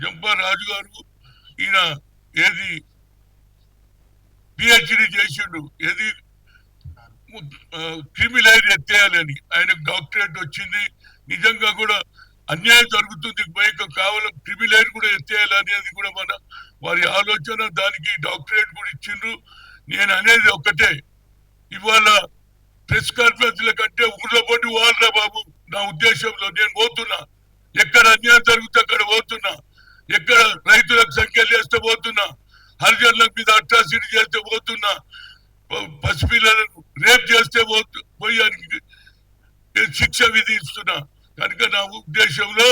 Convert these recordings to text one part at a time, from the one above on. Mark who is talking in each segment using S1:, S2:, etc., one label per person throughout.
S1: Zampa రాజు గారు ఈయన ఏది పిహెచ్డి చేసిండు, ఏది క్రిమిలైన్ ఎత్తేయాలని ఆయనకు డాక్టరేట్ వచ్చింది. నిజంగా కూడా అన్యాయం జరుగుతుంది, బయట కావాల క్రిమిలైన్ కూడా ఎత్తేయాలనేది కూడా మన వారి ఆలోచన. దానికి డాక్టరేట్ కూడా ఇచ్చిండ్రు. నేను అనేది ఒక్కటే, ఇవాళ ప్రెస్ కాన్ఫరెన్స్ల కంటే ఊర్లో పడి వాళ్ళ బాబు. నా ఉద్దేశంలో నేను పోతున్నా, ఎక్కడ అన్యాయం జరిగితే అక్కడ పోతున్నా, ఎక్కడ రైతులకు సంఖ్యలు చేస్తే పోతున్నా, హరిజనుల మీద అట్రాసిటీ చేస్తే పోతున్నా, పసిపిల్లలను రేప్ చేస్తే పోయానికి శిక్ష విధిస్తున్నా. కనుక నా ఉద్దేశంలో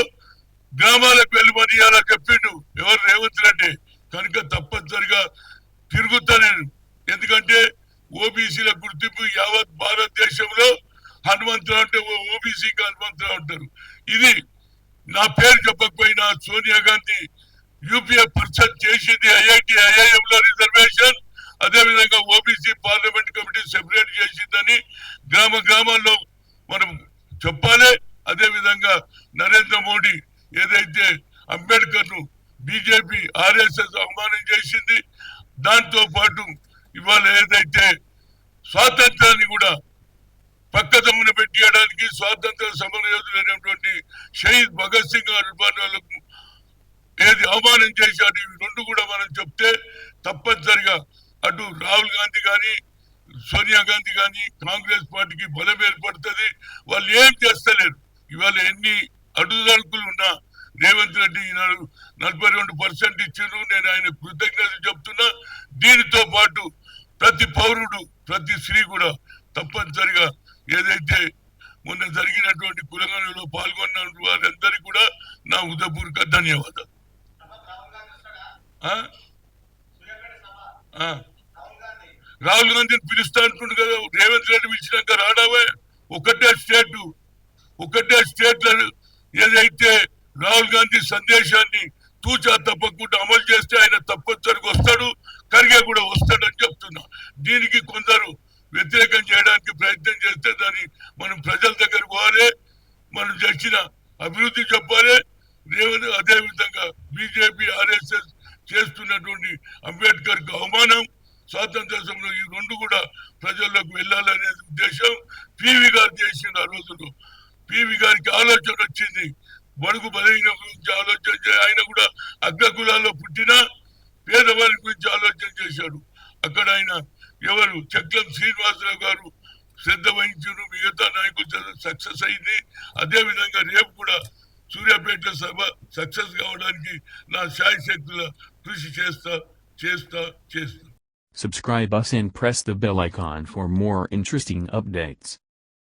S1: గ్రామాలకు వెళ్ళమని అలా చెప్పిండు ఎవరు, రేవంత్ రెడ్డి. కనుక తప్పనిసరిగా తిరుగుతా నేను. ఎందుకంటే ఓబీసీల గుర్తింపు యావత్ భారతదేశంలో హనుమంతరావు అంటే ఓబీసీకి హనుమంతరావు అంటారు. ఇది నా పేరు చెప్పకపోయినా సోనియా గాంధీ యూపీఏ పర్సెంట్ చేసింది, ఐఐటి ఐఐఎంలో రిజర్వేషన్, అదే విధంగా ఓబీసీ పార్లమెంట్ కమిటీ సెపరేట్ చేసిందని గ్రామ గ్రామాల్లో మనం చెప్పాలి. అదే విధంగా నరేంద్ర మోడీ ఏదైతే అంబేద్కర్ ను బీజేపీ ఆర్ఎస్ఎస్ అవమానం చేసింది, దాంతో పాటు ఇవాళ ఏదైతే స్వాతంత్రాన్ని కూడా పక్కదమ్మున పెట్టేయడానికి స్వాతంత్ర సమరయోధులైనటువంటి షహీద్ భగత్ సింగ్ గారు ఏది అవమానం చేశాడు, ఇవి రెండు కూడా మనం చెప్తే తప్పనిసరిగా అటు రాహుల్ గాంధీ కానీ సోనియా గాంధీ కానీ కాంగ్రెస్ పార్టీకి బలం ఏర్పడుతుంది. వాళ్ళు ఏం చేస్తలేరు. ఇవాళ ఎన్ని అడుగుదడుకులు ఉన్నా రేవంత్ రెడ్డి 42% ఇచ్చిండ్రు. నేను ఆయన కృతజ్ఞత చెప్తున్నా. దీనితో పాటు ప్రతి పౌరుడు, ప్రతి స్త్రీ కూడా తప్పనిసరిగా ఏదైతే మొన్న జరిగినటువంటి కులగణలో పాల్గొన్న వారందరికీ కూడా నా హృదయపూర్వక ధన్యవాదాలు. రాహుల్ గాంధీని పిలుస్తా అంటుండు కదా, రేవంత్ రెడ్డి పిలిచినాక రావడమే. ఒకటే స్టేట్ ఏదైతే రాహుల్ గాంధీ సందేశాన్ని తూచా తప్పకుండా అమలు చేస్తే ఆయన తప్పనిసరిగా వస్తాడు, ఖర్గే కూడా వస్తాడని చెప్తున్నా. దీనికి కొందరు వ్యతిరేకం చేయడానికి ప్రయత్నం చేస్తే దాన్ని మనం ప్రజల దగ్గర పోవాలి, మనం చేసిన అభివృద్ధి చెప్పాలి. అదే విధంగా బీజేపీ ఆర్ఎస్ఎస్ చేస్తున్నటువంటి అంబేద్కర్ కు అవమానం, స్వాతంత్ర సమయంలో ఈ రెండు కూడా ప్రజల్లోకి వెళ్ళాలనే ఉద్దేశం పివి గారు చేసిన ఆ రోజుల్లో. పివి గారికి ఆలోచన వచ్చింది, బడుగు బలహీన గురించి ఆలోచన ఆయన కూడా అగ్రకులాల్లో పుట్టిన పేదవారి గురించి ఆలోచన చేశాడు. అక్కడ ఆయన ఎవరు చక్రం శ్రీనివాసరావు గారు శ్రద్ధ వహించారు, మిగతా నాయకులు సక్సెస్ అయింది. అదే విధంగా రేపు కూడా సూర్యాపేట సభ సక్సెస్ కావడానికి నా శాయశక్తుల కృషి చేస్తా.
S2: Subscribe us and press the bell icon for more interesting updates.